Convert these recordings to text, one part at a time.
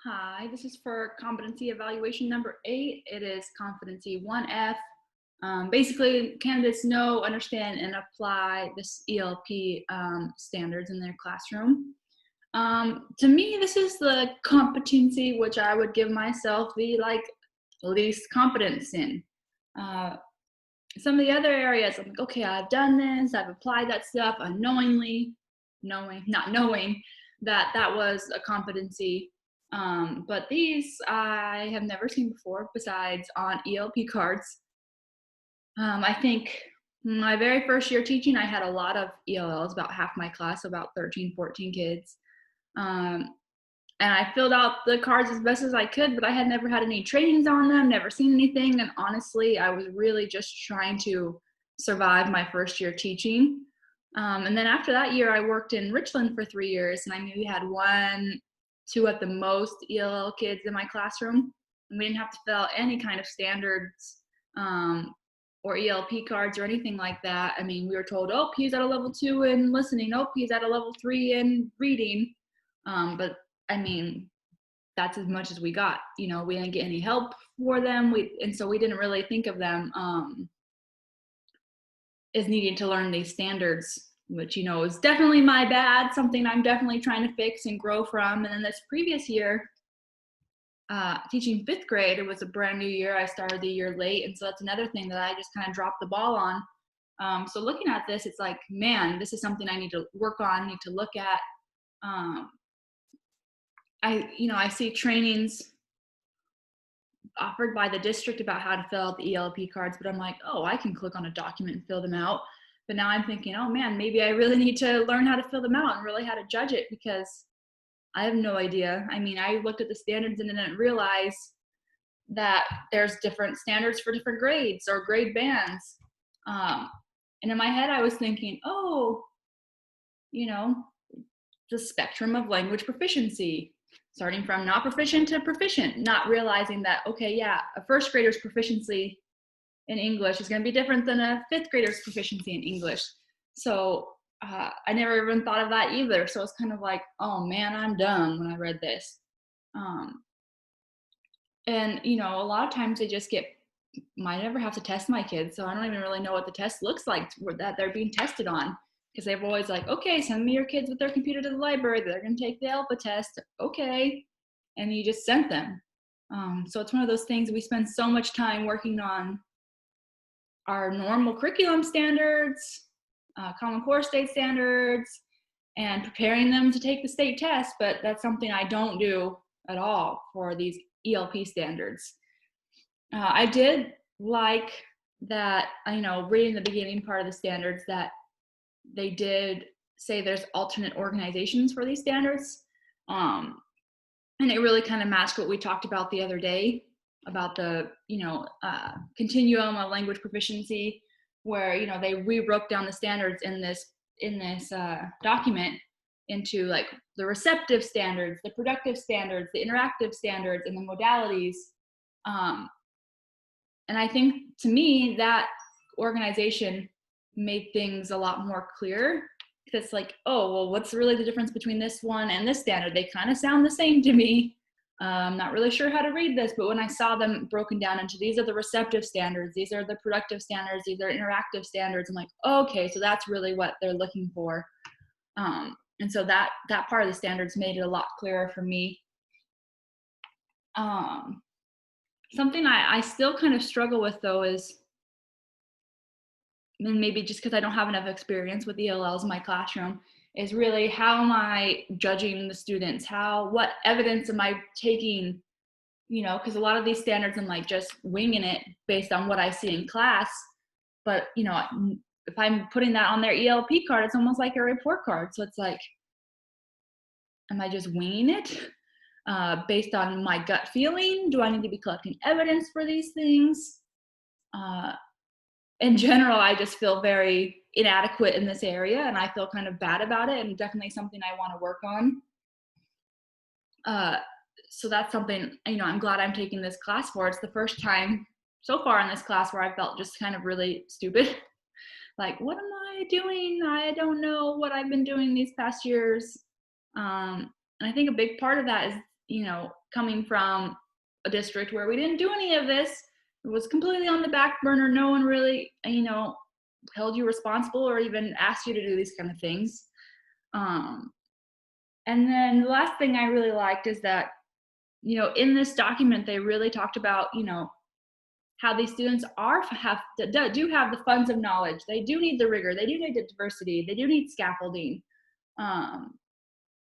Hi, this is for Competency Evaluation number 8. It is Competency 1F. Basically, candidates know, understand, and apply this ELP standards in their classroom. To me, this is the competency which I would give myself the least competence in. Uh, some of the other areas, I'm like, okay, I've done this, I've applied that stuff unknowingly, not knowing that that was a competency. But these I have never seen before besides on ELP cards. I think my very first year teaching, I had a lot of ELLs, about half my class, about 13, 14 kids. Um, and I filled out the cards as best as I could, but I had never had any trainings on them, never seen anything. And honestly, I was really just trying to survive my first year teaching. And then after that year, I worked in Richland for 3 years, and I maybe had one, two at the most ELL kids in my classroom. And we didn't have to fill out any kind of standards or ELP cards or anything like that. I mean, we were told, oh, he's at a level 2 in listening. Oh, he's at a level 3 in reading. But I mean, that's as much as we got. You know, we didn't get any help for them. And so we didn't really think of them as needing to learn these standards, which, you know, is definitely my bad, something I'm definitely trying to fix and grow from. And then this previous year, teaching 5th grade, it was a brand new year. I started the year late. And so that's another thing that I just kind of dropped the ball on. So looking at this, it's like, man, this is something I need to work on, need to look at. I see trainings offered by the district about how to fill out the ELP cards, but I'm like, oh, I can click on a document and fill them out. But now I'm thinking, oh man, maybe I really need to learn how to fill them out and really how to judge it, because I have no idea. I mean, I looked at the standards and didn't realize that there's different standards for different grades or grade bands. And in my head, I was thinking, oh, you know, the spectrum of language proficiency, starting from not proficient to proficient, not realizing that, okay, yeah, a first grader's proficiency in English is going to be different than a 5th grader's proficiency in English. So I never even thought of that either. So it's kind of like, oh man, I'm dumb when I read this. And, you know, a lot of times they just I never have to test my kids. So I don't even really know what the test looks like that they're being tested on. Because they've always like, okay, send me your kids with their computer to the library. They're going to take the alpha test. Okay. And you just sent them. So it's one of those things, we spend so much time working on our normal curriculum standards, Common Core state standards, and preparing them to take the state test. But that's something I don't do at all for these ELP standards. I did like that, reading the beginning part of the standards, that they did say there's alternate organizations for these standards. And it really kind of matched what we talked about the other day about the, continuum of language proficiency, where, they re-broke down the standards in this document into like the receptive standards, the productive standards, the interactive standards, and the modalities. And I think, to me, that organization made things a lot more clear. It's like, oh, well, what's really the difference between this one and this standard? They kind of sound the same to me. I'm not really sure how to read this, but when I saw them broken down into, these are the receptive standards, these are the productive standards, these are interactive standards, I'm like, okay, so that's really what they're looking for. And so that part of the standards made it a lot clearer for me. Something I still kind of struggle with, though, is, and maybe just because I don't have enough experience with ELLs in my classroom, is really, how am I judging the students? What evidence am I taking? Because a lot of these standards, I'm like just winging it based on what I see in class. But, if I'm putting that on their ELP card, it's almost like a report card. So it's like, am I just winging it based on my gut feeling? Do I need to be collecting evidence for these things? In general, I just feel very inadequate in this area, and I feel kind of bad about it, and definitely something I want to work on. So that's something, I'm glad I'm taking this class for. It's the first time so far in this class where I felt just kind of really stupid. Like, what am I doing? I don't know what I've been doing these past years. And I think a big part of that is, coming from a district where we didn't do any of this, it was completely on the back burner. No one really, held you responsible or even asked you to do these kind of things. Um, and then the last thing I really liked is that, in this document, they really talked about, how these students do have the funds of knowledge. They do need the rigor. They do need the diversity. They do need scaffolding.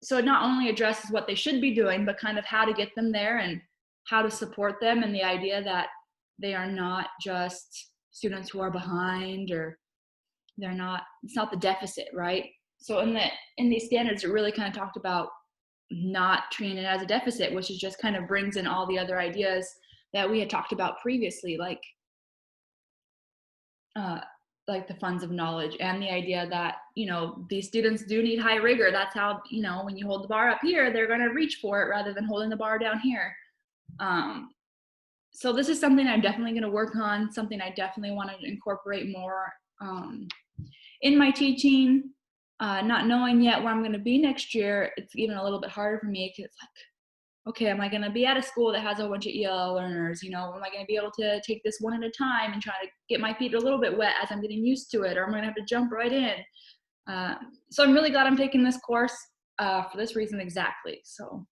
So it not only addresses what they should be doing, but kind of how to get them there and how to support them, and the idea that they are not just students who are behind, or it's not the deficit, right? So in these standards, it really kind of talked about not treating it as a deficit, which is just kind of brings in all the other ideas that we had talked about previously, like the funds of knowledge, and the idea that, these students do need high rigor. That's how, when you hold the bar up here, they're going to reach for it rather than holding the bar down here. So this is something I'm definitely going to work on, something I definitely want to incorporate more in my teaching. Not knowing yet where I'm going to be next year, it's even a little bit harder for me, because it's like, okay, am I going to be at a school that has a bunch of ELL learners? Am I going to be able to take this one at a time and try to get my feet a little bit wet as I'm getting used to it, or am I going to have to jump right in? So I'm really glad I'm taking this course for this reason exactly. So